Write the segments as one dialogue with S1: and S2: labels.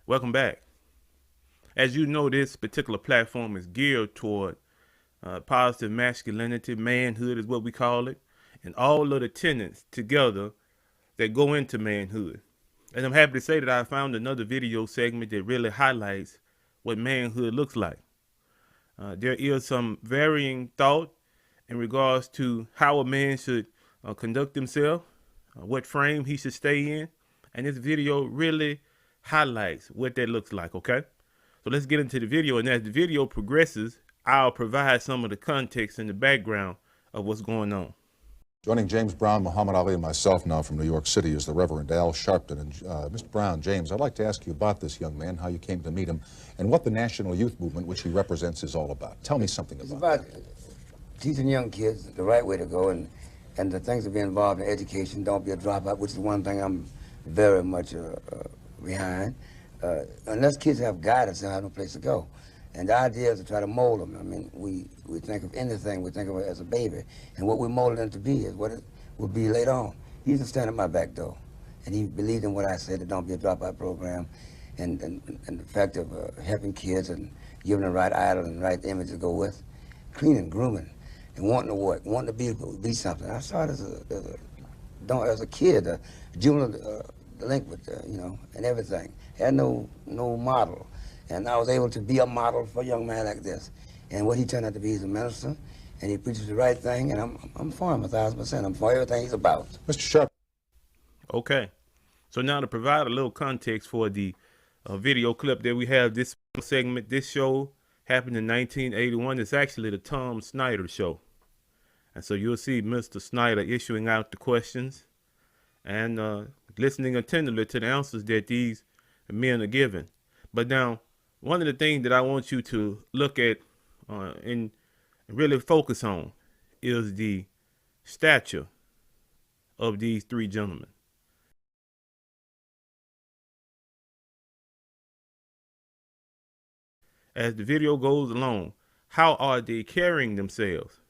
S1: Welcome back. As you know, this particular platform is geared toward positive masculinity, manhood is what we call it, and all of the tenets together that go into manhood. And I'm happy to say that I found another video segment that really highlights what manhood looks like. There is some varying thought in regards to how a man should conduct himself, what frame he should stay in, and this video really highlights what that looks like, okay? So let's get into the video, and as the video progresses, I'll provide some of the context and the background of what's going on.
S2: Joining James Brown, Muhammad Ali, and myself now from New York City is the Reverend Al Sharpton. And Mr. Brown, James, I'd like to ask you about this young man, how you came to meet him, and what the National Youth Movement, which he represents, is all about. Tell me something about
S3: that. Teaching young kids the right way to go, and the things to be involved in education. Don't be a dropout, which is one thing I'm very much behind. Unless kids have guidance, they have no place to go. And the idea is to try to mold them. I mean, we think of anything, we think of it as a baby. And what we molded them to be is what it will be later on. He used to stand at my back door, and he believed in what I said, the Don't Be a Dropout program, and the fact of helping kids and giving them the right idol and the right image to go with, cleaning, grooming, and wanting to work, wanting to be something. I started as a kid, a juvenile delinquent, and everything. Had no model. And I was able to be a model for a young man like this. And what he turned out to be is a minister, and he preaches the right thing, and I'm for him 1,000%. I'm for everything he's about.
S2: Mr. Sharp.
S1: Okay. So now to provide a little context for the video clip that we have, this segment, this show happened in 1981. It's actually the Tom Snyder show. And so you'll see Mr. Snyder issuing out the questions and listening attentively to the answers that these men are giving. But now, one of the things that I want you to look at and really focus on is the stature of these three gentlemen. As the video goes along, how are they carrying themselves?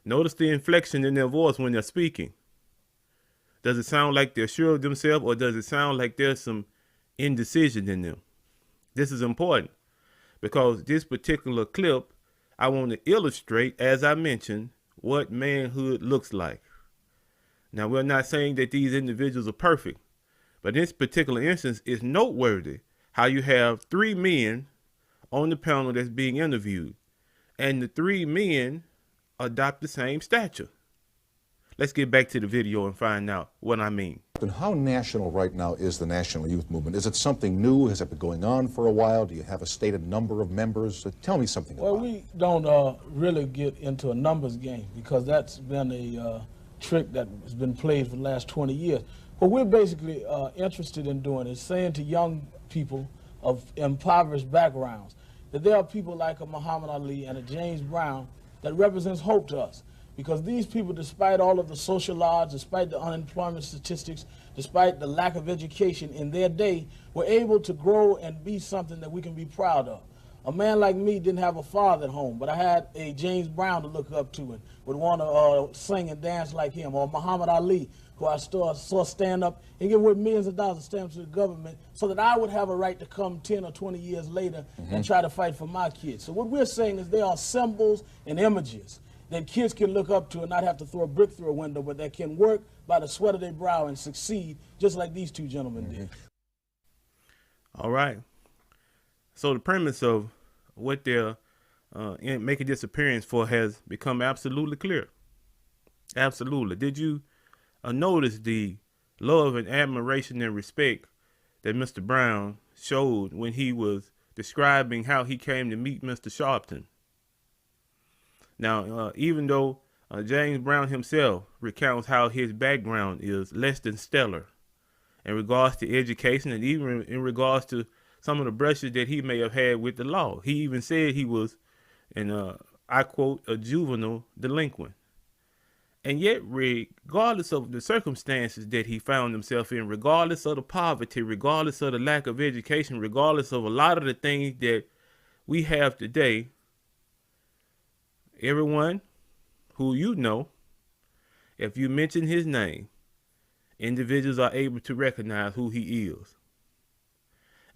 S1: Notice the inflection in their voice when they're speaking. Does it sound like they're sure of themselves, or does it sound like there's some indecision in them? This is important because this particular clip, I want to illustrate, as I mentioned, what manhood looks like. Now, we're not saying that these individuals are perfect, but in this particular instance, it's noteworthy how you have three men on the panel that's being interviewed, and the three men adopt the same stature. Let's get back to the video and find out what I mean.
S2: And how national right now is the National Youth Movement? Is it something new? Has it been going on for a while? Do you have a stated number of members? Tell me something about it.
S4: Well, we don't really get into a numbers game because that's been a trick that has been played for the last 20 years. What we're basically interested in doing is saying to young people of impoverished backgrounds that there are people like a Muhammad Ali and a James Brown that represents hope to us. Because these people, despite all of the social odds, despite the unemployment statistics, despite the lack of education in their day, were able to grow and be something that we can be proud of. A man like me didn't have a father at home, but I had a James Brown to look up to and would want to sing and dance like him, or Muhammad Ali, who I saw stand up and give away millions of dollars of stamps to the government so that I would have a right to come 10 or 20 years later and try to fight for my kids. So what we're saying is they are symbols and images that kids can look up to and not have to throw a brick through a window, but that can work by the sweat of their brow and succeed, just like these two gentlemen did.
S1: All right. So the premise of what they're making this appearance for has become absolutely clear. Absolutely. Did you notice the love and admiration and respect that Mr. Brown showed when he was describing how he came to meet Mr. Sharpton? Now, even though James Brown himself recounts how his background is less than stellar in regards to education and even in regards to some of the brushes that he may have had with the law. He even said he was, and I quote, a juvenile delinquent. And yet, regardless of the circumstances that he found himself in, regardless of the poverty, regardless of the lack of education, regardless of a lot of the things that we have today, everyone who you know, if you mention his name, individuals are able to recognize who he is.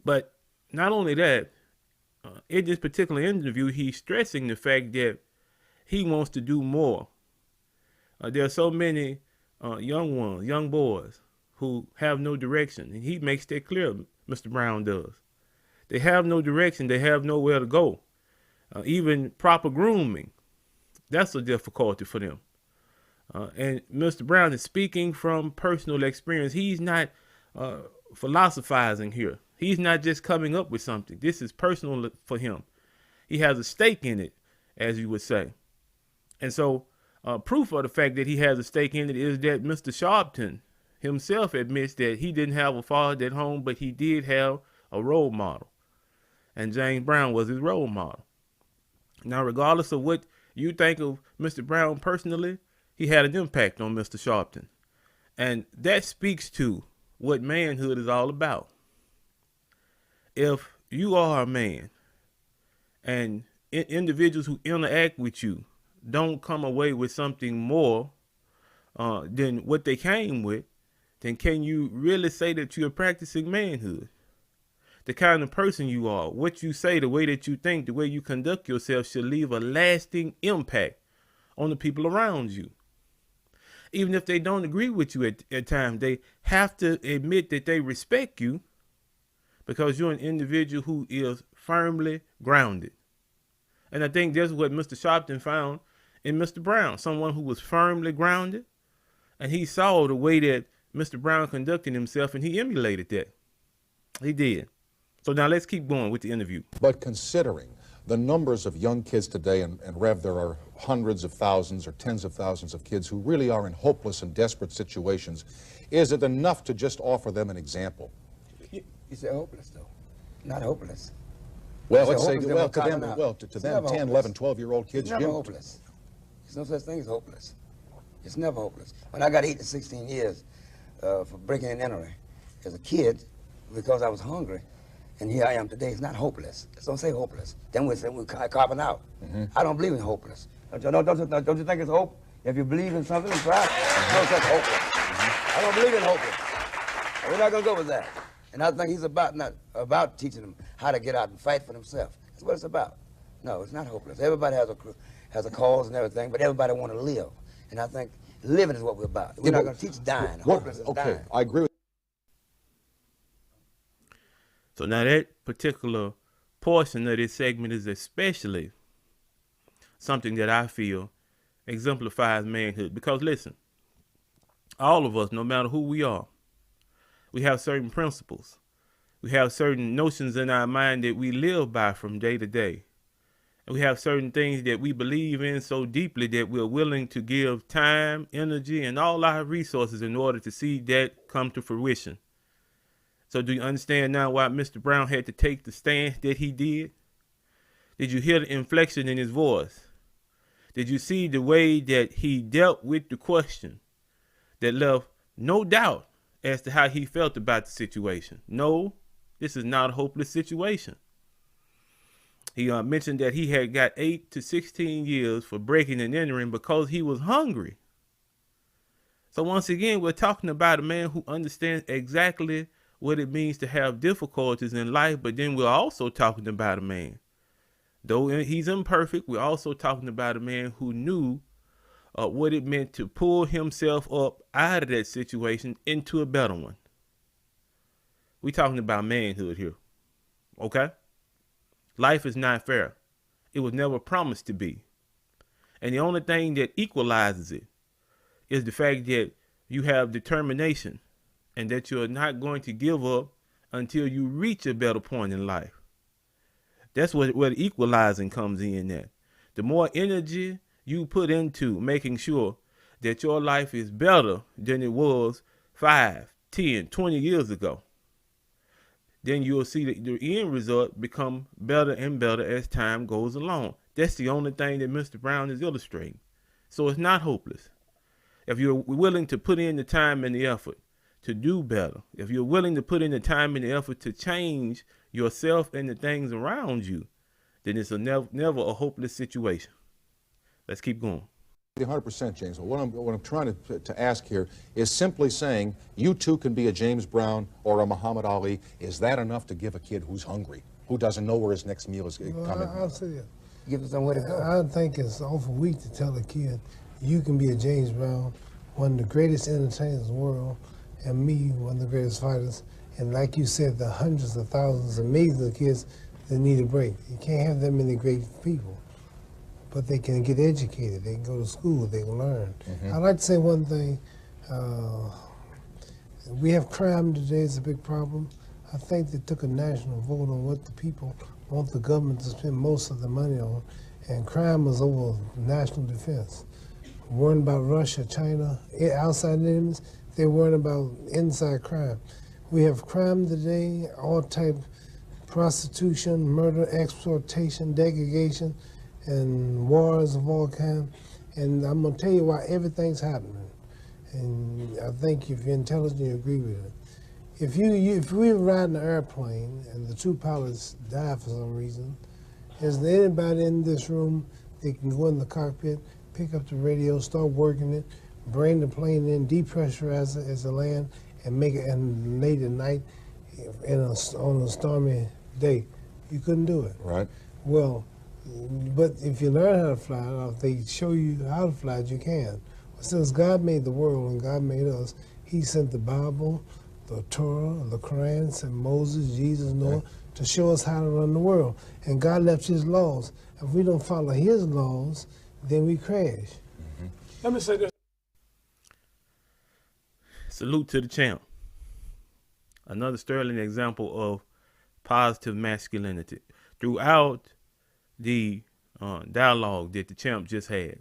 S1: But not only that, in this particular interview, he's stressing the fact that he wants to do more. There are so many young boys, who have no direction, and he makes that clear. Mr. Brown does. They have no direction. They have nowhere to go. Even proper grooming, that's a difficulty for them. And Mr. Brown is speaking from personal experience. He's not philosophizing here. He's not just coming up with something. This is personal for him. He has a stake in it, as you would say. And so proof of the fact that he has a stake in it is that Mr. Sharpton himself admits that he didn't have a father at home, but he did have a role model. And James Brown was his role model. Now, regardless of what you think of Mr. Brown personally, he had an impact on Mr. Sharpton. And that speaks to what manhood is all about. If you are a man and individuals who interact with you don't come away with something more than what they came with, then can you really say that you're practicing manhood? The kind of person you are, what you say, the way that you think, the way you conduct yourself should leave a lasting impact on the people around you. Even if they don't agree with you at times, they have to admit that they respect you because you're an individual who is firmly grounded. And I think that's what Mr. Sharpton found in Mr. Brown, someone who was firmly grounded. And he saw the way that Mr. Brown conducted himself, and he emulated that. He did. So now let's keep going with the interview.
S2: But considering the numbers of young kids today, and Rev, there are hundreds of thousands or tens of thousands of kids who really are in hopeless and desperate situations, is it enough to just offer them an example?
S3: You say hopeless, though. Not hopeless.
S2: Well, let's say, well, to them, 10, 11, 12-year-old kids.
S3: It's never hopeless. There's no such thing as hopeless. It's never hopeless. When I got 8 to 16 years for breaking and entering as a kid, because I was hungry, and here I am today, it's not hopeless. Let's don't say hopeless. Then we're carving out. I don't believe in hopeless. Don't you think it's hope? If you believe in something, try. No such hopeless. I don't believe in hopeless. We're not going to go with that. And I think he's not about teaching them how to get out and fight for themselves. That's what it's about. No, it's not hopeless. Everybody has a cause and everything, but everybody want to live. And I think living is what we're about. We're not going to teach dying. Hopeless is dying.
S2: I agree with.
S1: So now that particular portion of this segment is especially something that I feel exemplifies manhood. Because listen, all of us, no matter who we are, we have certain principles. We have certain notions in our mind that we live by from day to day. And we have certain things that we believe in so deeply that we're willing to give time, energy, and all our resources in order to see that come to fruition. So do you understand now why Mr. Brown had to take the stance that he did? Did you hear the inflection in his voice? Did you see the way that he dealt with the question that left no doubt as to how he felt about the situation? No, this is not a hopeless situation. He mentioned that he had got 8 to 16 years for breaking and entering because he was hungry. So once again, we're talking about a man who understands exactly what it means to have difficulties in life, but then we're also talking about a man, though he's imperfect, we're also talking about a man who knew what it meant to pull himself up out of that situation into a better one. We're talking about manhood here, okay? Life is not fair. It was never promised to be. And the only thing that equalizes it is the fact that you have determination and that you're not going to give up until you reach a better point in life. That's where the equalizing comes in at. The more energy you put into making sure that your life is better than it was 5, 10, 20 years ago, then you'll see that the end result become better and better as time goes along. That's the only thing that Mr. Brown is illustrating. So it's not hopeless. If you're willing to put in the time and the effort to do better, if you're willing to put in the time and the effort to change yourself and the things around you, then it's never a hopeless situation. Let's keep going.
S2: 100%, James. But what I'm trying to ask here is simply saying you too can be a James Brown or a Muhammad Ali. Is that enough to give a kid who's hungry, who doesn't know where his next meal is coming?
S5: I'll say that.
S3: Give him somewhere to go.
S5: I think it's awful weak to tell a kid, you can be a James Brown, one of the greatest entertainers in the world, and me, one of the greatest fighters. And like you said, the hundreds of thousands of millions of kids that need a break. You can't have that many great people. But they can get educated, they can go to school, they can learn. I'd like to say one thing. We have crime today, it's a big problem. I think they took a national vote on what the people want the government to spend most of the money on, and crime was over national defense. Worrying about Russia, China, outside enemies, they're worrying about inside crime. We have crime today, all type, prostitution, murder, exploitation, degradation, and wars of all kinds. And I'm going to tell you why everything's happening. And I think if you're intelligent, you agree with it. If we were riding an airplane and the two pilots died for some reason, is there anybody in this room that can go in the cockpit, pick up the radio, start working it, bring the plane in, depressurize it as it land, and make it and late at night on a stormy day? You couldn't do it.
S2: Right.
S5: Well, but if you learn how to fly, or if they show you how to fly, you can. Since God made the world and God made us, He sent the Bible, the Torah, the Quran, sent Moses, Jesus, Noah, to show us how to run the world. And God left His laws. If we don't follow His laws, then we crash.
S4: Let me say this.
S1: Salute to the champ. Another sterling example of positive masculinity. Throughout the dialogue that the champ just had,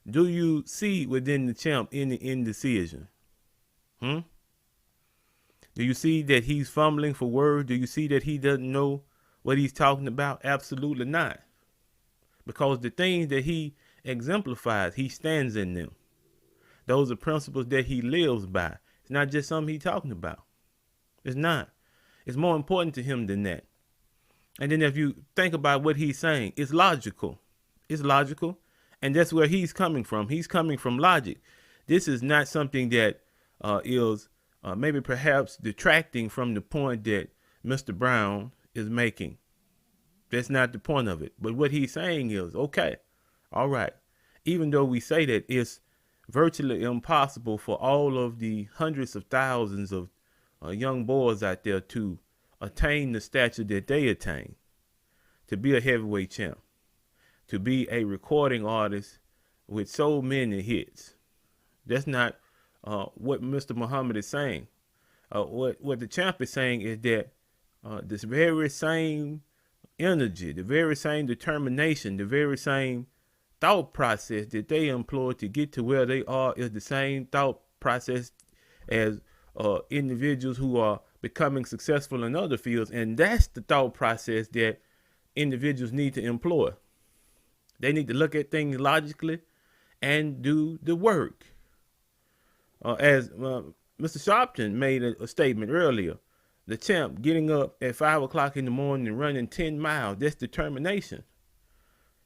S1: do you see within the champ any indecision? Do you see that he's fumbling for words? Do you see that he doesn't know what he's talking about? Absolutely not. Because the things that he exemplifies, he stands in them. Those are principles that he lives by. It's not just something he's talking about. It's not. It's more important to him than that. And then if you think about what he's saying, it's logical. It's logical. And that's where he's coming from. He's coming from logic. This is not something that is maybe perhaps detracting from the point that Mr. Brown is making. That's not the point of it. But what he's saying is, okay, all right. Even though we say that it's virtually impossible for all of the hundreds of thousands of young boys out there to attain the stature that they attain, to be a heavyweight champ, to be a recording artist with so many hits. That's not what Mr. Muhammad is saying. What the champ is saying is that this very same energy, the very same determination, the very same thought process that they employ to get to where they are is the same thought process as individuals who are becoming successful in other fields. And that's the thought process that individuals need to employ. They need to look at things logically and do the work. As Mr. Sharpton made a statement earlier, the champ getting up at 5 o'clock in the morning and running 10 miles, that's determination.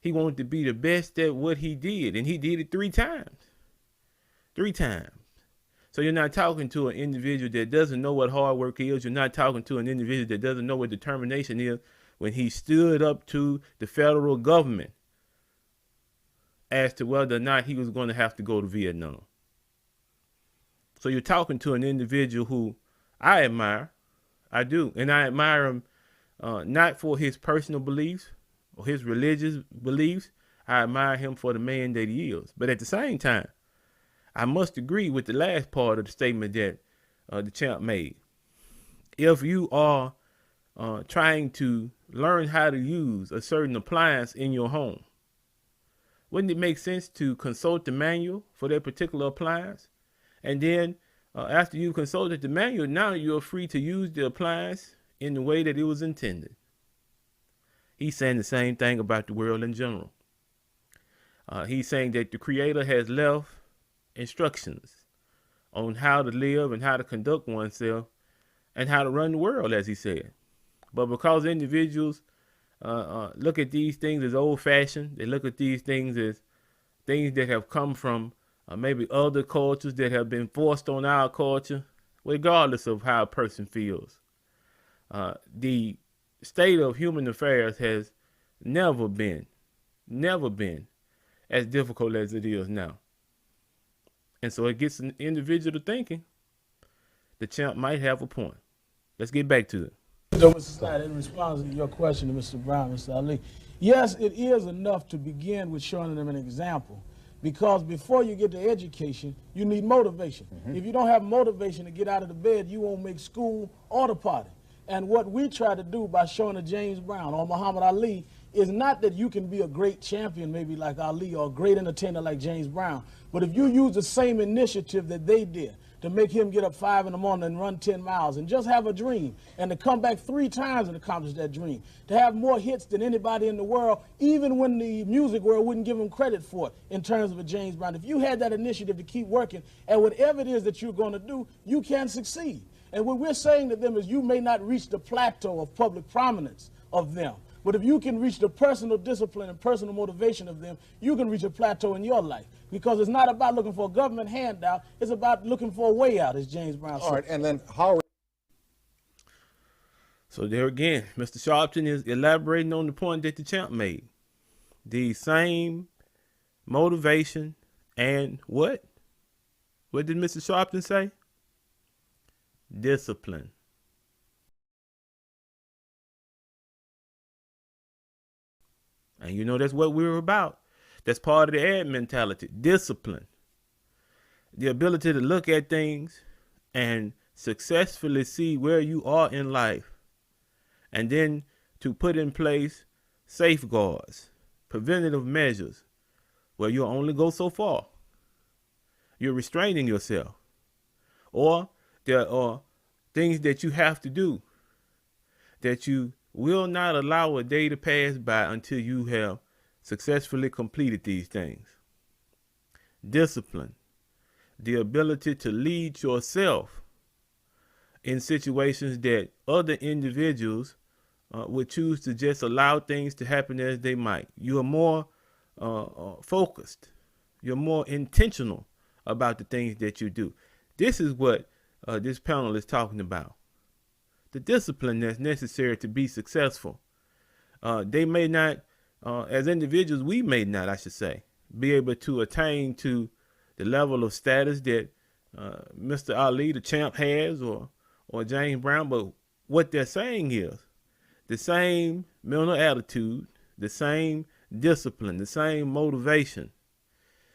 S1: He wanted to be the best at what he did, and he did it 3 times. 3 times. So you're not talking to an individual that doesn't know what hard work is. You're not talking to an individual that doesn't know what determination is when he stood up to the federal government as to whether or not he was going to have to go to Vietnam. So you're talking to an individual who I admire. I do. And I admire him not for his personal beliefs or his religious beliefs. I admire him for the man that he is. But at the same time, I must agree with the last part of the statement that the champ made. If you are trying to learn how to use a certain appliance in your home, wouldn't it make sense to consult the manual for that particular appliance? And then after you consulted the manual, now you're free to use the appliance in the way that it was intended. He's saying the same thing about the world in general. He's saying that the Creator has left instructions on how to live and how to conduct oneself and how to run the world, as he said. But because individuals look at these things as old-fashioned, they look at these things as things that have come from maybe other cultures that have been forced on our culture, regardless of how a person feels. The state of human affairs has never been, never been as difficult as it is now. And so it gets an individual to thinking the champ might have a point. Let's get back to it.
S4: So, Mr. Snyder, in response to your question to Mr. Brown, Mr. Ali, yes, it is enough to begin with showing them an example. Because before you get to education, you need motivation. If you don't have motivation to get out of the bed, you won't make school or the party. And what we try to do by showing a James Brown or Muhammad Ali is not that you can be a great champion maybe like Ali or a great entertainer like James Brown, but if you use the same initiative that they did to make him get up 5 in the morning and run 10 miles and just have a dream and to come back 3 times and accomplish that dream, to have more hits than anybody in the world, even when the music world wouldn't give him credit for it in terms of a James Brown. If you had that initiative to keep working at whatever it is that you're going to do, you can succeed. And what we're saying to them is you may not reach the plateau of public prominence of them, but if you can reach the personal discipline and personal motivation of them, you can reach a plateau in your life. Because it's not about looking for a government handout, it's about looking for a way out, as James Brown said.
S2: All right, and then how...
S1: So there again, Mr. Sharpton is elaborating on the point that the champ made. The same motivation and what? What did Mr. Sharpton say? Discipline. And you know that's what we're about. That's part of the ad mentality. Discipline. The ability to look at things and successfully see where you are in life. And then to put in place safeguards, preventative measures, where you'll only go so far. You're restraining yourself. Or there are things that you have to do that you will not allow a day to pass by until you have successfully completed these things. Discipline, the ability to lead yourself in situations that other individuals would choose to just allow things to happen as they might. You are more focused. You're more intentional about the things that you do. This is what this panel is talking about. The discipline that's necessary to be successful. They may not, as individuals, we may not, I should say, be able to attain to the level of status that Mr. Ali, the champ, has, or James Brown. But what they're saying is the same mental attitude, the same discipline, the same motivation,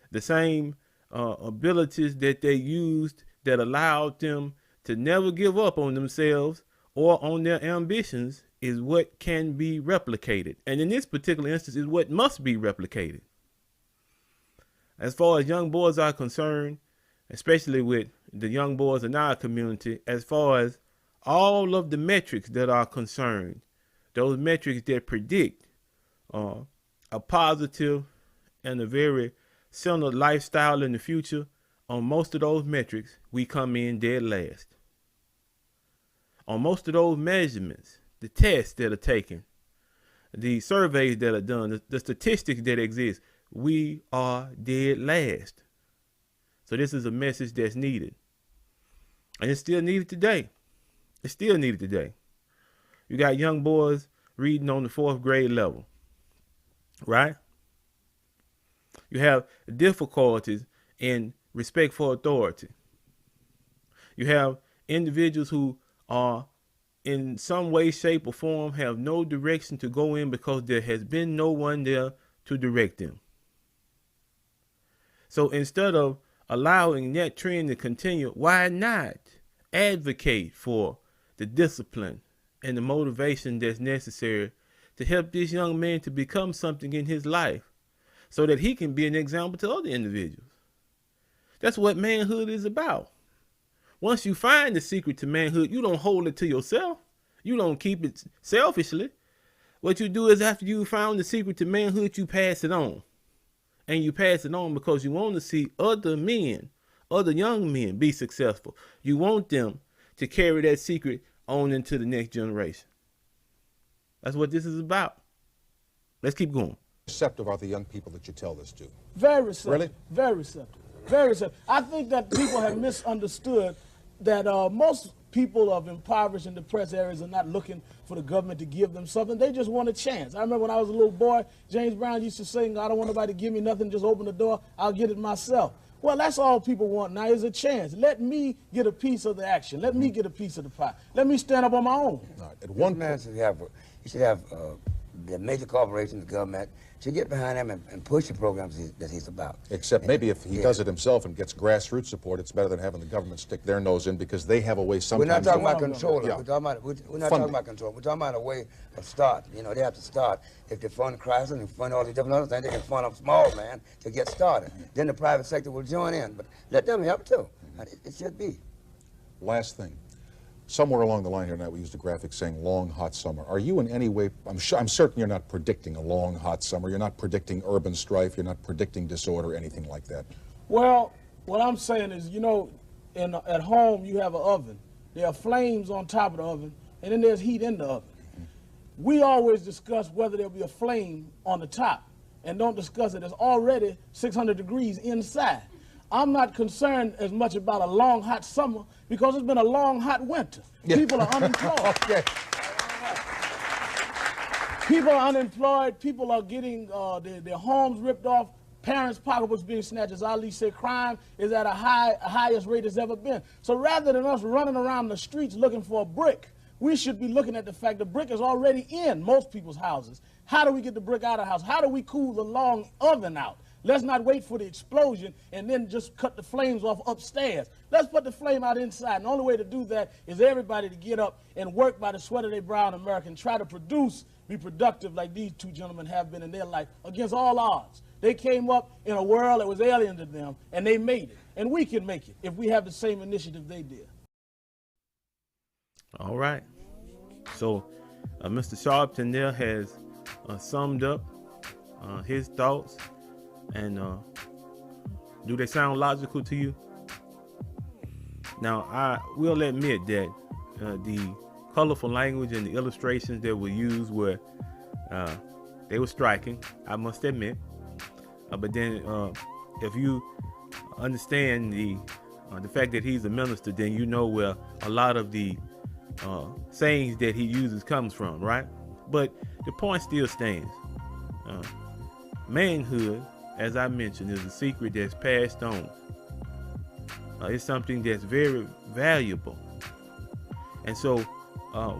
S1: the same abilities that they used that allowed them to never give up on themselves or on their ambitions is what can be replicated. And in this particular instance is what must be replicated. As far as young boys are concerned, especially with the young boys in our community, as far as all of the metrics that are concerned, those metrics that predict a positive and a very centered lifestyle in the future, on most of those metrics, we come in dead last. On most of those measurements, the tests that are taken, the surveys that are done, the statistics that exist, we are dead last. So this is a message that's needed. And it's still needed today. It's still needed today. You got young boys reading on the 4th grade level, right? You have difficulties in respect for authority. You have individuals who are in some way, shape, or form have no direction to go in because there has been no one there to direct them. So instead of allowing that trend to continue, why not advocate for the discipline and the motivation that's necessary to help this young man to become something in his life so that he can be an example to other individuals? That's what manhood is about. Once you find the secret to manhood, you don't hold it to yourself. You don't keep it selfishly. What you do is after you found the secret to manhood, you pass it on. And you pass it on because you want to see other men, other young men be successful. You want them to carry that secret on into the next generation. That's what this is about. Let's keep going.
S2: receptive are the young people that you tell this to?
S4: Very receptive.
S2: Really?
S4: Very receptive. Very receptive. I think that people have misunderstood that most people of impoverished and depressed areas are not looking for the government to give them something. They just want a chance. I remember when I was a little boy, James Brown used to sing, I don't want nobody to give me nothing, just open the door, I'll get it myself. Well, that's all people want now is a chance. Let me get a piece of the action. Let me get a piece of the pie. Let me stand up on my own.
S2: Right. At one
S3: Man should have, the major corporations, the government, should get behind him and push the programs that he's about.
S2: Except maybe if he does it himself and gets grassroots support, it's better than having the government stick their nose in, because they have a way sometimes.
S3: We're not talking
S2: to-
S3: about control.
S2: Yeah.
S3: We're not talking about control. We're talking about a way of start. You know, they have to start. If they fund crisis and fund all these different other things, they can fund them small, man, to get started. Then the private sector will join in, but let them help too. It should be.
S2: Last thing. Somewhere along the line here tonight, we used a graphic saying long, hot summer. Are you in any way, I'm certain you're not predicting a long, hot summer. You're not predicting urban strife. You're not predicting disorder, anything like that.
S4: Well, what I'm saying is, you know, at home you have an oven. There are flames on top of the oven, and then there's heat in the oven. We always discuss whether there'll be a flame on the top, and don't discuss it. There's already 600 degrees inside. I'm not concerned as much about a long, hot summer because it's been a long, hot winter.
S2: Yeah.
S4: People are unemployed.
S2: Okay.
S4: People are unemployed. People are getting their homes ripped off. Parents' pocketbooks being snatched. As Ali said, crime is at a highest rate it's ever been. So rather than us running around the streets looking for a brick, we should be looking at the fact the brick is already in most people's houses. How do we get the brick out of the house? How do we cool the long oven out? Let's not wait for the explosion and then just cut the flames off upstairs. Let's put the flame out inside. And the only way to do that is everybody to get up and work by the sweat of their brow in America and try to produce, be productive like these two gentlemen have been in their life against all odds. They came up in a world that was alien to them, and they made it. And we can make it if we have the same initiative they did.
S1: All right. So Mr. Sharpton there has summed up his thoughts. And do they sound logical to you? Now, I will admit that the colorful language and the illustrations that were used were they were striking, I must admit. But then if you understand the fact that he's a minister, then you know where a lot of the sayings that he uses comes from, right? But the point still stands. Manhood, as I mentioned, is a secret that's passed on. It's something that's very valuable. And so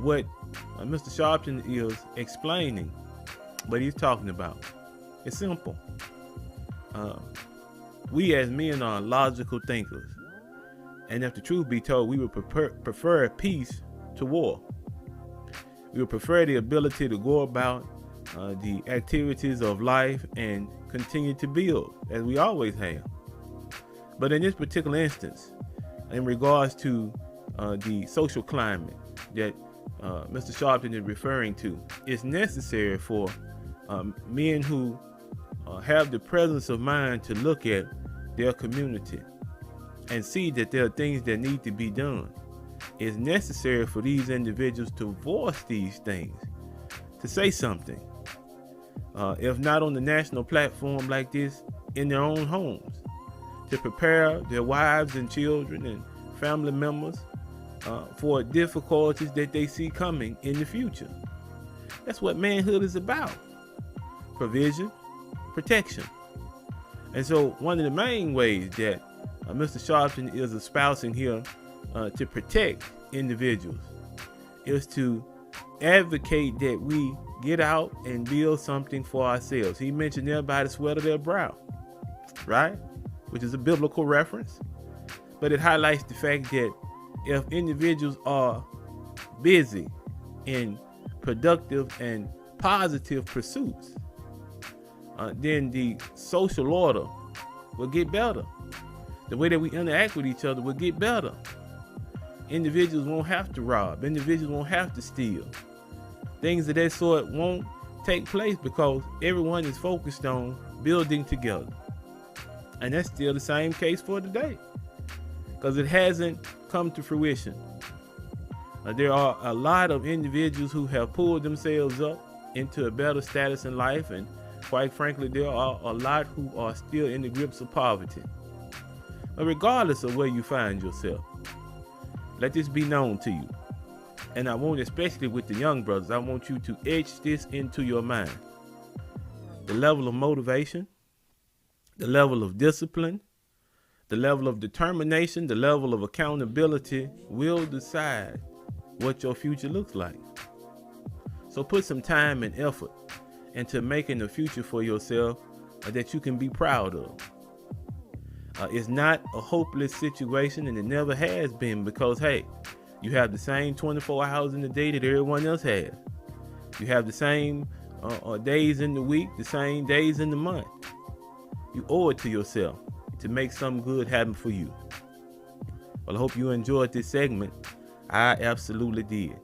S1: what Mr. Sharpton is explaining, what he's talking about, it's simple. We as men are logical thinkers. And if the truth be told, we would prefer peace to war. We would prefer the ability to go about the activities of life and continue to build as we always have. But in this particular instance, in regards to the social climate that Mr. Sharpton is referring to, it's necessary for men who have the presence of mind to look at their community and see that there are things that need to be done. It's necessary for these individuals to voice these things, to say something. If not on the national platform like this, in their own homes, to prepare their wives and children and family members for difficulties that they see coming in the future. That's what manhood is about. Provision, protection. And so one of the main ways that Mr. Sharpton is espousing here to protect individuals is to advocate that we get out and build something for ourselves. He mentioned there by the sweat of their brow, right? Which is a biblical reference. But it highlights the fact that if individuals are busy in productive and positive pursuits, then the social order will get better. The way that we interact with each other will get better. Individuals won't have to rob. Individuals won't have to steal. Things of that sort won't take place because everyone is focused on building together. And that's still the same case for today, because it hasn't come to fruition. There are a lot of individuals who have pulled themselves up into a better status in life and quite frankly, there are a lot who are still in the grips of poverty. But regardless of where you find yourself, let this be known to you. And I want, especially with the young brothers, I want you to etch this into your mind. The level of motivation, the level of discipline, the level of determination, the level of accountability will decide what your future looks like. So put some time and effort into making a future for yourself that you can be proud of. It's not a hopeless situation, and it never has been, because hey, you have the same 24 hours in the day that everyone else has. You have the same days in the week, the same days in the month. You owe it to yourself to make something good happen for you. Well, I hope you enjoyed this segment. I absolutely did.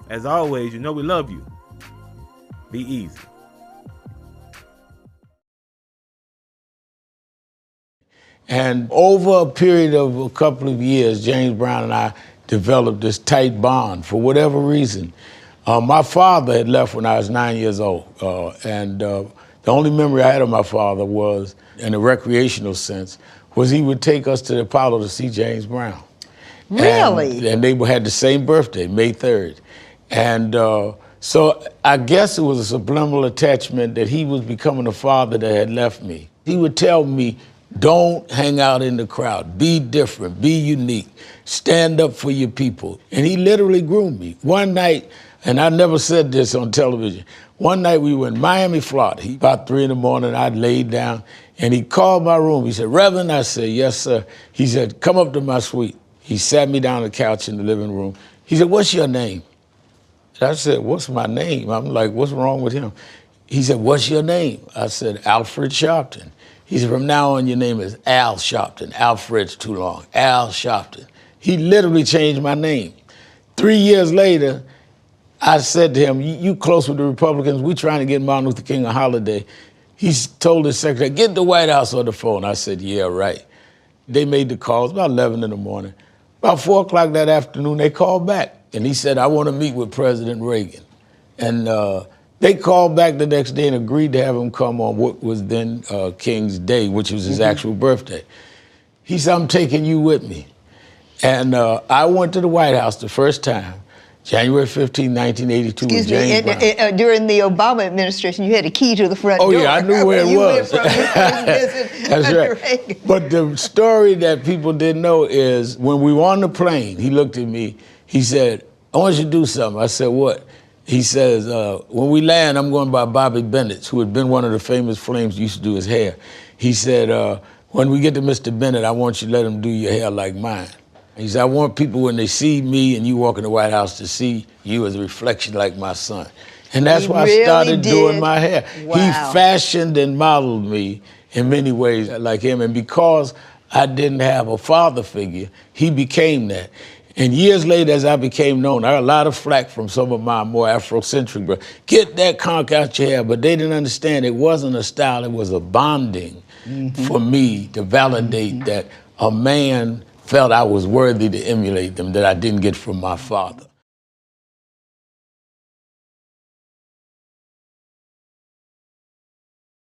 S1: As always, you know we love you. Be easy.
S6: And over a period of a couple of years, James Brown and I developed this tight bond for whatever reason. My father had left when I was 9 years old, and the only memory I had of my father was, in a recreational sense, was he would take us to the Apollo to see James Brown.
S7: Really?
S6: And they had the same birthday, May 3rd. And so I guess it was a subliminal attachment that he was becoming a father that had left me. He would tell me, don't hang out in the crowd. Be different. Be unique. Stand up for your people. And he literally groomed me. One night, and I never said this on television, one night we were in Miami, Florida. About 3 in the morning, I'd laid down, and he called my room. He said, Reverend? I said, yes, sir. He said, come up to my suite. He sat me down on the couch in the living room. He said, what's your name? And I said, what's my name? I'm like, what's wrong with him? He said, what's your name? I said, Alfred Sharpton. He said, from now on, your name is Al Sharpton. Alfred's too long. Al Sharpton. He literally changed my name. 3 years later, I said to him, you close with the Republicans? We're trying to get Martin Luther King a holiday. He told his secretary, get the White House on the phone. I said, yeah, right. They made the calls about 11 in the morning. About 4 o'clock that afternoon, they called back. And he said, I want to meet with President Reagan. And they called back the next day and agreed to have him come on what was then King's Day, which was his actual birthday. He said, I'm taking you with me. And I went to the White House the first time, January 15, 1982, with James Brown.
S7: During the Obama administration, you had a key to the front door.
S6: Oh, yeah, I knew where it was. That's right.
S7: Reagan.
S6: But the story that people didn't know is when we were on the plane, he looked at me, he said, I want you to do something. I said, what? He says, when we land, I'm going by Bobby Bennett, who had been one of the famous Flames, used to do his hair. He said, when we get to Mr. Bennett, I want you to let him do your hair like mine. He said, I want people, when they see me and you walk in the White House, to see you as a reflection like my son. And that's why I started doing my hair.
S7: Wow.
S6: He fashioned and modeled me in many ways like him. And because I didn't have a father figure, he became that. And years later, as I became known, I got a lot of flack from some of my more Afrocentric brothers. Get that conch out your hair. But they didn't understand it wasn't a style, it was a bonding for me to validate that a man felt I was worthy to emulate them that I didn't get from my father.